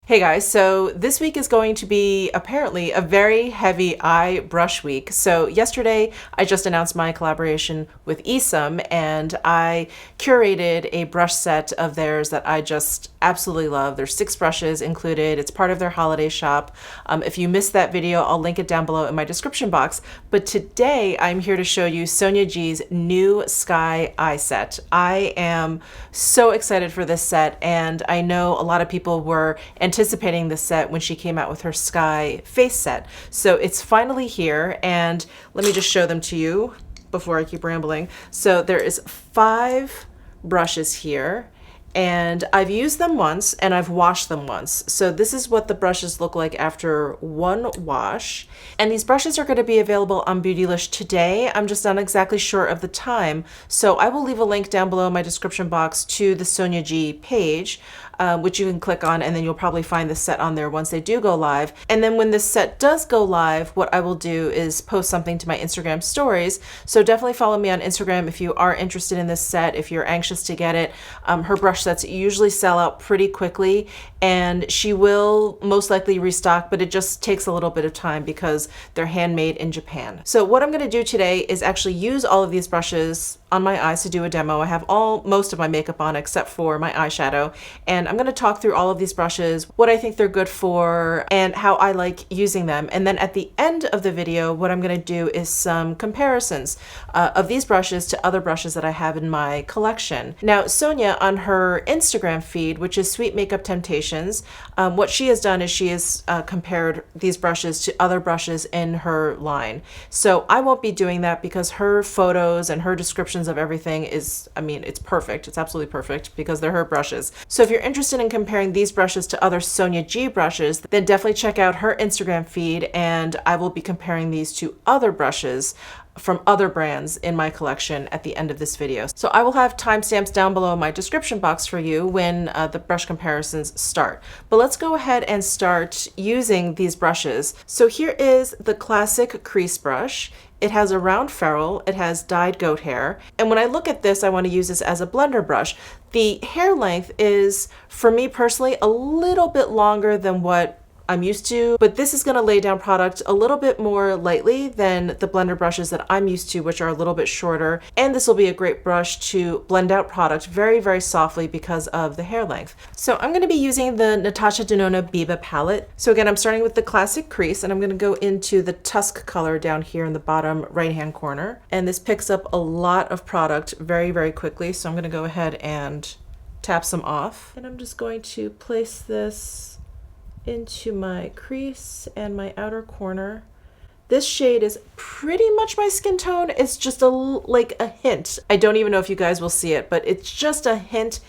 Hey guys, so this week is going to be apparently a very heavy eye brush week. So yesterday I just announced my collaboration with ESOM and I curated a brush set of theirs that I just absolutely love. There's 6 brushes included. It's part of their holiday shop. If you missed that video, I'll link it down below in my description box. But today I'm here to show you SONIA G's new Sky eye set. I am so excited for this set, and I know a lot of people were anticipating this set when she came out with her Sky face set. So it's finally here, and let me just show them to you before I keep rambling. So there is 5 brushes here, and I've used them once and I've washed them once. So this is what the brushes look like after one wash. And these brushes are going to be available on Beautylish today. I'm just not exactly sure of the time. So I will leave a link down below in my description box to the SONIA G page, which you can click on, and then you'll probably find the set on there once they do go live. And then when this set does go live, what I will do is post something to my Instagram stories. So definitely follow me on Instagram if you are interested in this set, if you're anxious to get it. Her brush sets usually sell out pretty quickly, and she will most likely restock, but it just takes a little bit of time because they're handmade in Japan. So what I'm going to do today is actually use all of these brushes on my eyes to do a demo. I have most of my makeup on except for my eyeshadow, and I'm going to talk through all of these brushes, what I think they're good for, and how I like using them. And then at the end of the video, what I'm going to do is some comparisons of these brushes to other brushes that I have in my collection. Now, Sonia on her Instagram feed, which is Sweet Makeup Temptations, what she has done is she has compared these brushes to other brushes in her line. So I won't be doing that because her photos and her descriptions of everything is, I mean, it's perfect. It's absolutely perfect because they're her brushes. So if you're interested in comparing these brushes to other SONIA G brushes, then definitely check out her Instagram feed, and I will be comparing these to other brushes from other brands in my collection at the end of this video. So I will have timestamps down below in my description box for you when the brush comparisons start. But let's go ahead and start using these brushes. So here is the classic crease brush. It has a round ferrule, it has dyed goat hair, and when I look at this, I want to use this as a blender brush. The hair length is, for me personally, a little bit longer than what I'm used to, but this is going to lay down product a little bit more lightly than the blender brushes that I'm used to, which are a little bit shorter. And this will be a great brush to blend out product very, very softly because of the hair length. So I'm going to be using the Natasha Denona Biba palette. So again, I'm starting with the classic crease, and I'm going to go into the tusk color down here in the bottom right-hand corner. And this picks up a lot of product very, very quickly. So I'm going to go ahead and tap some off. And I'm just going to place this into my crease and my outer corner. This shade is pretty much my skin tone. It's just like a hint. I don't even know if you guys will see it, but it's just a hint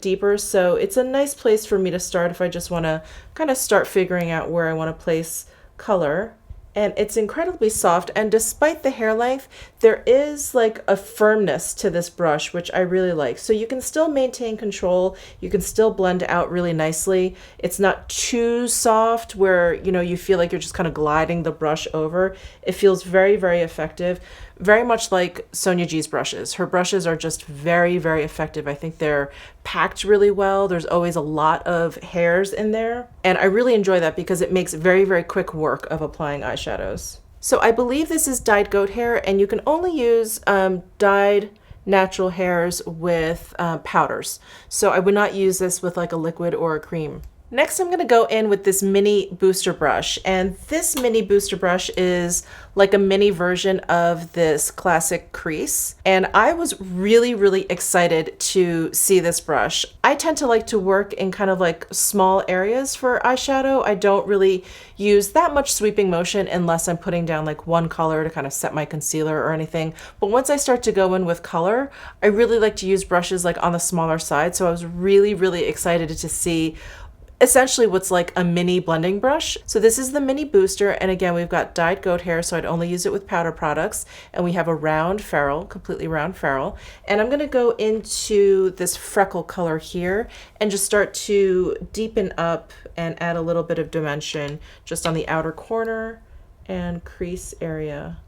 deeper. So it's a nice place for me to start if I just want to kind of start figuring out where I want to place color. And it's incredibly soft, and despite the hair length, there is like a firmness to this brush, which I really like. So you can still maintain control, you can still blend out really nicely. It's not too soft where, you know, you feel like you're just kind of gliding the brush over. It feels very, very effective. Very much like SONIA G's brushes. Her brushes are just very, very effective. I think they're packed really well. There's always a lot of hairs in there. And I really enjoy that because it makes very, very quick work of applying eyeshadows. So I believe this is dyed goat hair, and you can only use dyed natural hairs with powders. So I would not use this with like a liquid or a cream. Next, I'm going to go in with this mini booster brush, and this mini booster brush is like a mini version of this classic crease, and I was really, really excited to see this brush. I tend to like to work in kind of like small areas for eyeshadow. I don't really use that much sweeping motion unless I'm putting down like one color to kind of set my concealer or anything. But once I start to go in with color, I really like to use brushes like on the smaller side. So I was really, really excited to see essentially what's like a mini blending brush. So this is the mini booster, and again, we've got dyed goat hair, so I'd only use it with powder products, and we have a round ferrule, completely round ferrule, and I'm going to go into this freckle color here and just start to deepen up and add a little bit of dimension just on the outer corner and crease area.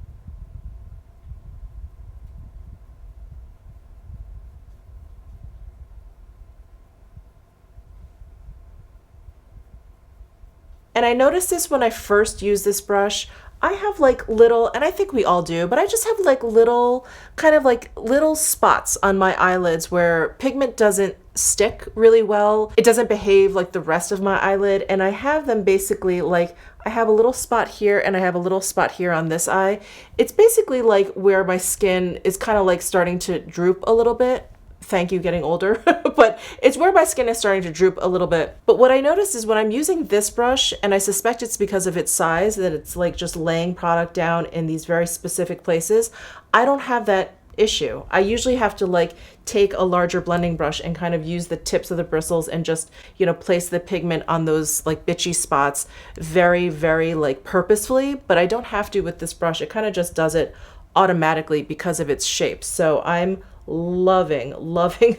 And I noticed this when I first used this brush. I have like little, and I think we all do, but I just have like little, kind of like little spots on my eyelids where pigment doesn't stick really well. It doesn't behave like the rest of my eyelid. And I have them basically like, I have a little spot here and I have a little spot here on this eye. It's basically like where my skin is kind of like starting to droop a little bit. Thank you, getting older. But it's where my skin is starting to droop a little bit. But what I noticed is when I'm using this brush, and I suspect it's because of its size, that it's like just laying product down in these very specific places, I don't have that issue. I usually have to like take a larger blending brush and kind of use the tips of the bristles and just, you know, place the pigment on those like bitchy spots very, very like purposefully, but I don't have to with this brush. It kind of just does it automatically because of its shape. So I'm loving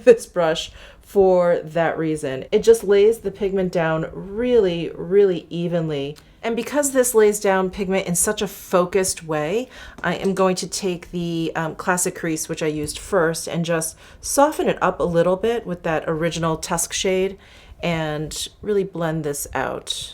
this brush for that reason. It just lays the pigment down really, really evenly. And because this lays down pigment in such a focused way, I am going to take the classic crease, which I used first, and just soften it up a little bit with that original Tusk shade and really blend this out.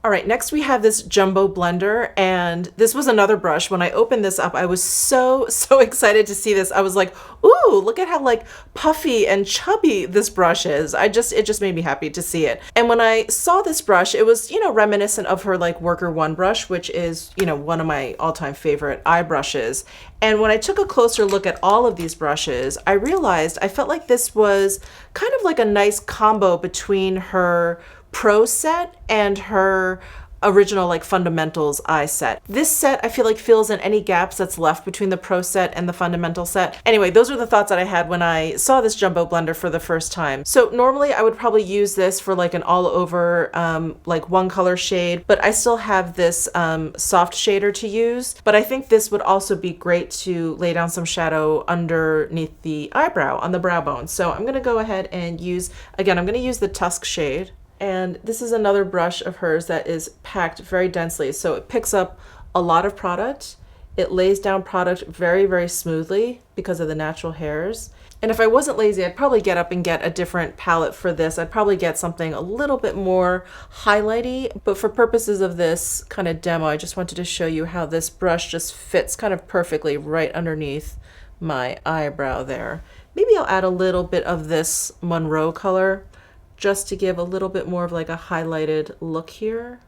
All right, next we have this jumbo blender, and this was another brush. When I opened this up, I was so excited to see this. I was like, ooh, look at how like puffy and chubby this brush is. It just made me happy to see it. And when I saw this brush, it was, you know, reminiscent of her like Worker One brush, which is, you know, one of my all-time favorite eye brushes. And when I took a closer look at all of these brushes, I realized I felt like this was kind of like a nice combo between her Pro set and her original like fundamentals eye set. This set I feel like fills in any gaps that's left between the Pro set and the fundamental set. Anyway, those are the thoughts that I had when I saw this jumbo blender for the first time. So normally I would probably use this for like an all over like one color shade, but I still have this soft shader to use. But I think this would also be great to lay down some shadow underneath the eyebrow on the brow bone. So I'm gonna go ahead and use, again, I'm gonna use the Tusk shade. And this is another brush of hers that is packed very densely. So it picks up a lot of product. It lays down product very, very smoothly because of the natural hairs. And if I wasn't lazy, I'd probably get up and get a different palette for this. I'd probably get something a little bit more highlighty. But for purposes of this kind of demo, I just wanted to show you how this brush just fits kind of perfectly right underneath my eyebrow there. Maybe I'll add a little bit of this Monroe color, just to give a little bit more of like a highlighted look here.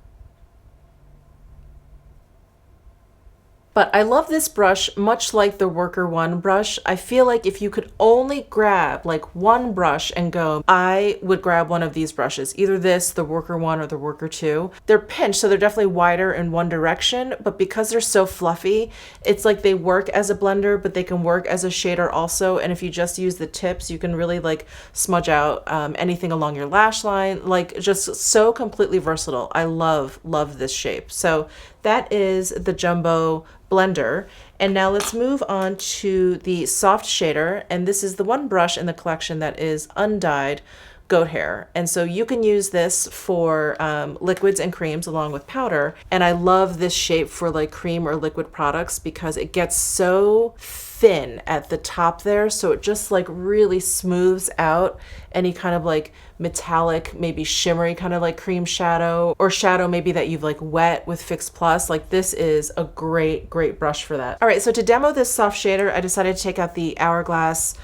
But I love this brush, much like the Worker One brush. I feel like if you could only grab like one brush and go, I would grab one of these brushes, either this, the Worker One, or the Worker Two. They're pinched, so they're definitely wider in one direction, but because they're so fluffy, it's like they work as a blender, but they can work as a shader also. And if you just use the tips, you can really like smudge out anything along your lash line, like just so completely versatile. I love this shape. So that is the jumbo blender. And now let's move on to the soft shader. And this is the one brush in the collection that is undyed goat hair. And so you can use this for liquids and creams along with powder. And I love this shape for like cream or liquid products because it gets so thin at the top there. So it just like really smooths out any kind of like metallic, maybe shimmery kind of like cream shadow or shadow maybe that you've like wet with Fix Plus. Like this is a great brush for that. All right, so to demo this soft shader, I decided to take out the Hourglass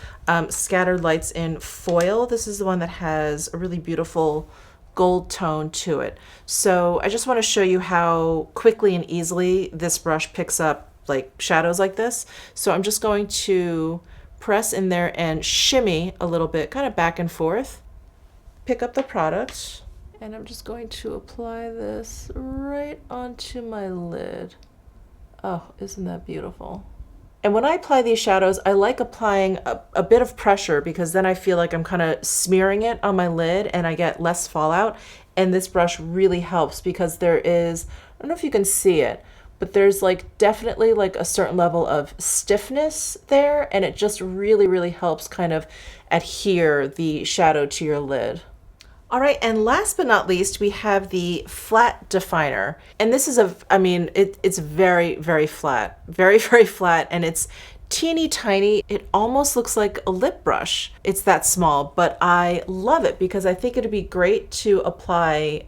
Scattered Lights in Foil. This is the one that has a really beautiful gold tone to it. So I just want to show you how quickly and easily this brush picks up like shadows like this. So I'm just going to press in there and shimmy a little bit, kind of back and forth, pick up the product, and I'm just going to apply this right onto my lid. Oh, isn't that beautiful? And when I apply these shadows, I like applying a bit of pressure because then I feel like I'm kind of smearing it on my lid and I get less fallout. And this brush really helps because there is, I don't know if you can see it, but there's like definitely like a certain level of stiffness there, and it just really helps kind of adhere the shadow to your lid. All right, and last but not least, we have the flat definer. And this is it's very flat, very flat, and it's teeny tiny. It almost looks like a lip brush. It's that small, but I love it because I think it'd be great to apply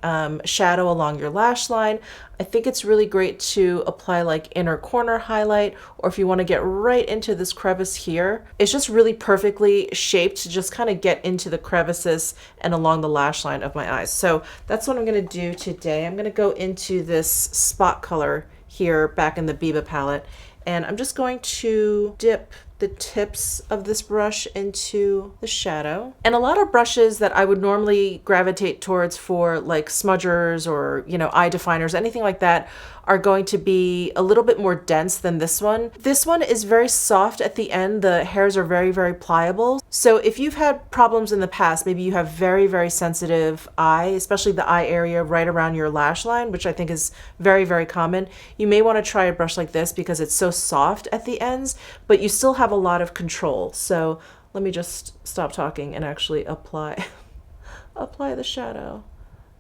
shadow along your lash line. I think it's really great to apply like inner corner highlight, or if you want to get right into this crevice here. It's just really perfectly shaped to just kind of get into the crevices and along the lash line of my eyes. So that's what I'm going to do today. I'm going to go into this spot color here back in the Biba palette, and I'm just going to dip the tips of this brush into the shadow. And a lot of brushes that I would normally gravitate towards for like smudgers or, you know, eye definers, anything like that, are going to be a little bit more dense than this one. This one is very soft at the end. The hairs are very, very pliable. So if you've had problems in the past, maybe you have very, very sensitive eye, especially the eye area right around your lash line, which I think is very, very common, you may want to try a brush like this because it's so soft at the ends, but you still have a lot of control. So let me just stop talking and actually apply the shadow.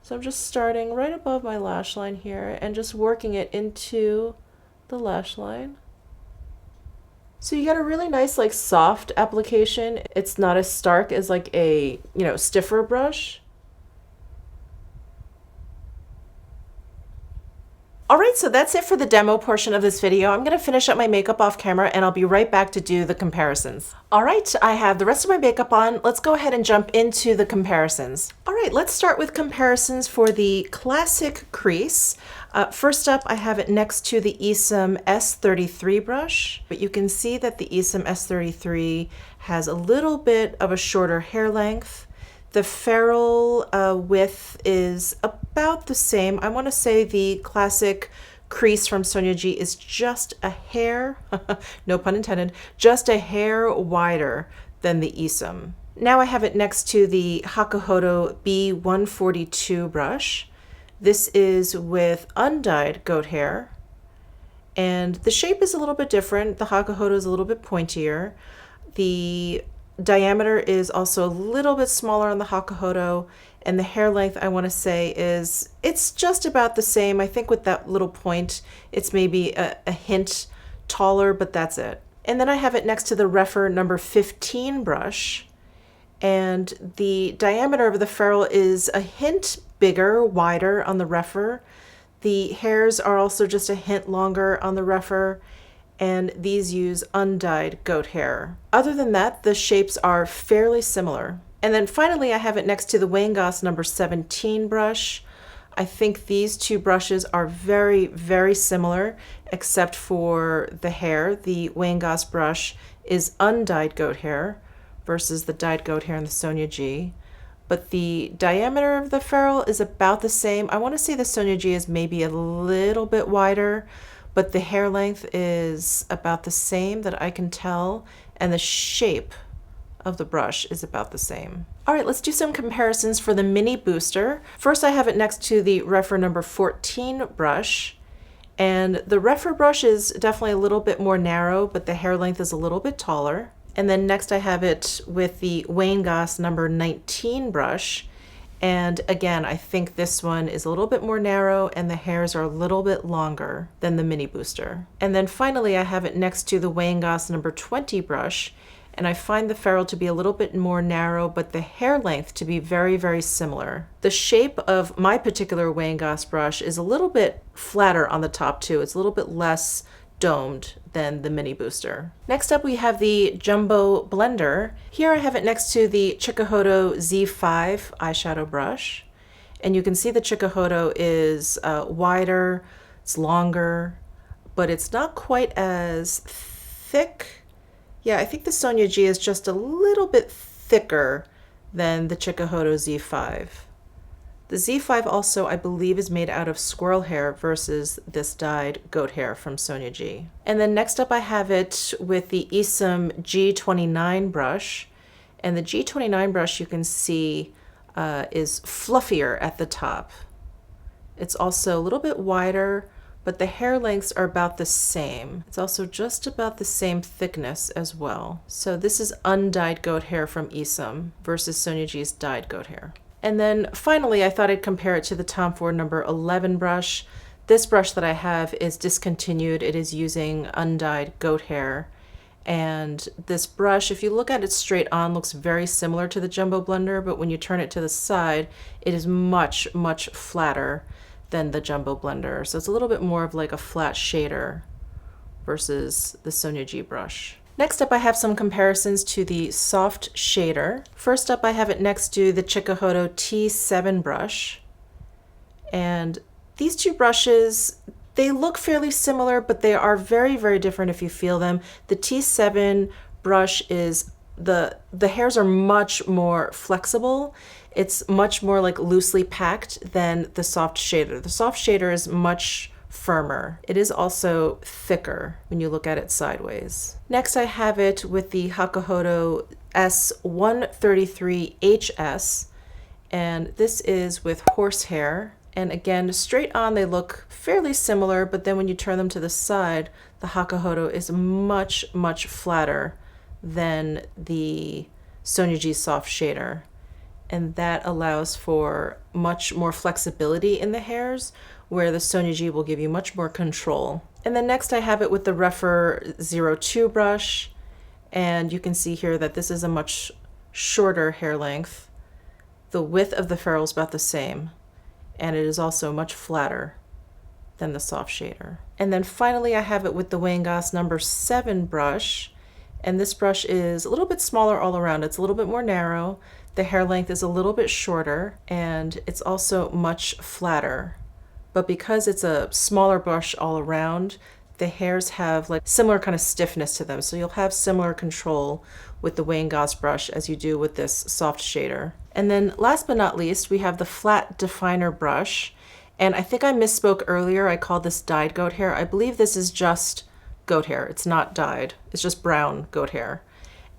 So I'm just starting right above my lash line here and just working it into the lash line. So you get a really nice like soft application. It's not as stark as like a, you know, stiffer brush. All right, so that's it for the demo portion of this video. I'm gonna finish up my makeup off camera and I'll be right back to do the comparisons. All right, I have the rest of my makeup on. Let's go ahead and jump into the comparisons. All right, let's start with comparisons for the classic crease. First up, I have it next to the ESOM S33 brush, but you can see that the ESOM S33 has a little bit of a shorter hair length. The ferrule width is about the same. I want to say the classic crease from SONIA G is just a hair, no pun intended, just a hair wider than the ESOM. Now I have it next to the Hakuhodo B142 brush. This is with undyed goat hair, and the shape is a little bit different. The Hakuhodo is a little bit pointier. The diameter is also a little bit smaller on the Hakuhodo, and the hair length, I want to say, it's just about the same. I think with that little point, it's maybe a hint taller, but that's it. And then I have it next to the Refer number 15 brush, and the diameter of the ferrule is a hint bigger, wider on the Refer. The hairs are also just a hint longer on the Refer, and these use undyed goat hair. Other than that, the shapes are fairly similar. And then finally, I have it next to the Wong number 17 brush. I think these two brushes are very, very similar, except for the hair. The Wong brush is undyed goat hair versus the dyed goat hair in the SONIA G. But the diameter of the ferrule is about the same. I want to say the SONIA G is maybe a little bit wider, but the hair length is about the same that I can tell, and the shape of the brush is about the same. All right, let's do some comparisons for the mini booster. First, I have it next to the Refer number 14 brush, and the Refer brush is definitely a little bit more narrow, but the hair length is a little bit taller. And then next I have it with the Wong number 19 brush, and again, I think this one is a little bit more narrow and the hairs are a little bit longer than the mini booster. And then finally, I have it next to the Wong number 20 brush, and I find the ferrule to be a little bit more narrow, but the hair length to be very, very similar. The shape of my particular Wong brush is a little bit flatter on the top too. It's a little bit less domed than the mini booster. Next up, we have the Jumbo Blender. Here I have it next to the Chikuhodo Z5 eyeshadow brush. And you can see the Chikuhodo is wider, it's longer, but it's not quite as thick. Yeah, I think the SONIA G is just a little bit thicker than the Chikuhodo Z5. The Z5 also, I believe, is made out of squirrel hair versus this dyed goat hair from SONIA G. And then next up I have it with the ESOM G29 brush. And the G29 brush, you can see, is fluffier at the top. It's also a little bit wider, but the hair lengths are about the same. It's also just about the same thickness as well. So this is undyed goat hair from ESOM versus SONIA G's dyed goat hair. And then finally, I thought I'd compare it to the Tom Ford number 11 brush. This brush that I have is discontinued. It is using undyed goat hair. And this brush, if you look at it straight on, looks very similar to the Jumbo Blender, but when you turn it to the side, it is much, much flatter than the Jumbo Blender. So it's a little bit more of like a flat shader versus the SONIA G brush. Next up, I have some comparisons to the soft shader. First up, I have it next to the xoxo T7 brush. And these two brushes, they look fairly similar, but they are very, very different if you feel them. The T7 brush is, the hairs are much more flexible. It's much more like loosely packed than the soft shader. The soft shader is much firmer. It is also thicker when you look at it sideways. Next, I have it with the Hakuhodo S133HS, and this is with horsehair. And again, straight on they look fairly similar, but then when you turn them to the side, the Hakuhodo is much, much flatter than the SONIA G soft shader. And that allows for much more flexibility in the hairs, where the SONIA G will give you much more control. And then next I have it with the Refer 02 brush, and you can see here that this is a much shorter hair length. The width of the ferrule is about the same, and it is also much flatter than the soft shader. And then finally I have it with the Wong number 7 brush, and this brush is a little bit smaller all around. It's a little bit more narrow, the hair length is a little bit shorter, and it's also much flatter. But because it's a smaller brush all around, the hairs have like similar kind of stiffness to them. So you'll have similar control with the Wong brush as you do with this soft shader. And then last but not least, we have the flat definer brush. And I think I misspoke earlier. I called this dyed goat hair. I believe this is just goat hair. It's not dyed. It's just brown goat hair.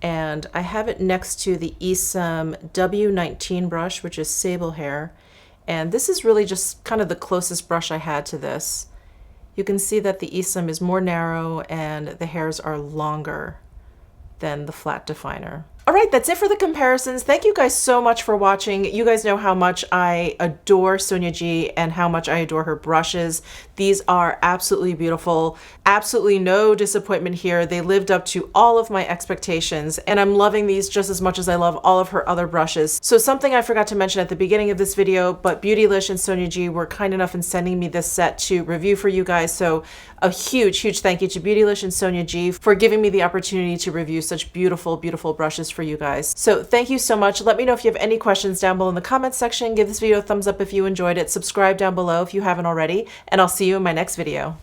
And I have it next to the EBATES W19 brush, which is sable hair. And this is really just kind of the closest brush I had to this. You can see that the EBATES is more narrow and the hairs are longer than the flat definer. All right, that's it for the comparisons. Thank you guys so much for watching. You guys know how much I adore SONIA G and how much I adore her brushes. These are absolutely beautiful. Absolutely no disappointment here. They lived up to all of my expectations, and I'm loving these just as much as I love all of her other brushes. So something I forgot to mention at the beginning of this video, but Beautylish and SONIA G were kind enough in sending me this set to review for you guys. So a huge, huge thank you to Beautylish and SONIA G for giving me the opportunity to review such beautiful, beautiful brushes for you guys. So thank you so much. Let me know if you have any questions down below in the comments section. Give this video a thumbs up if you enjoyed it. Subscribe down below if you haven't already, and I'll see you in my next video.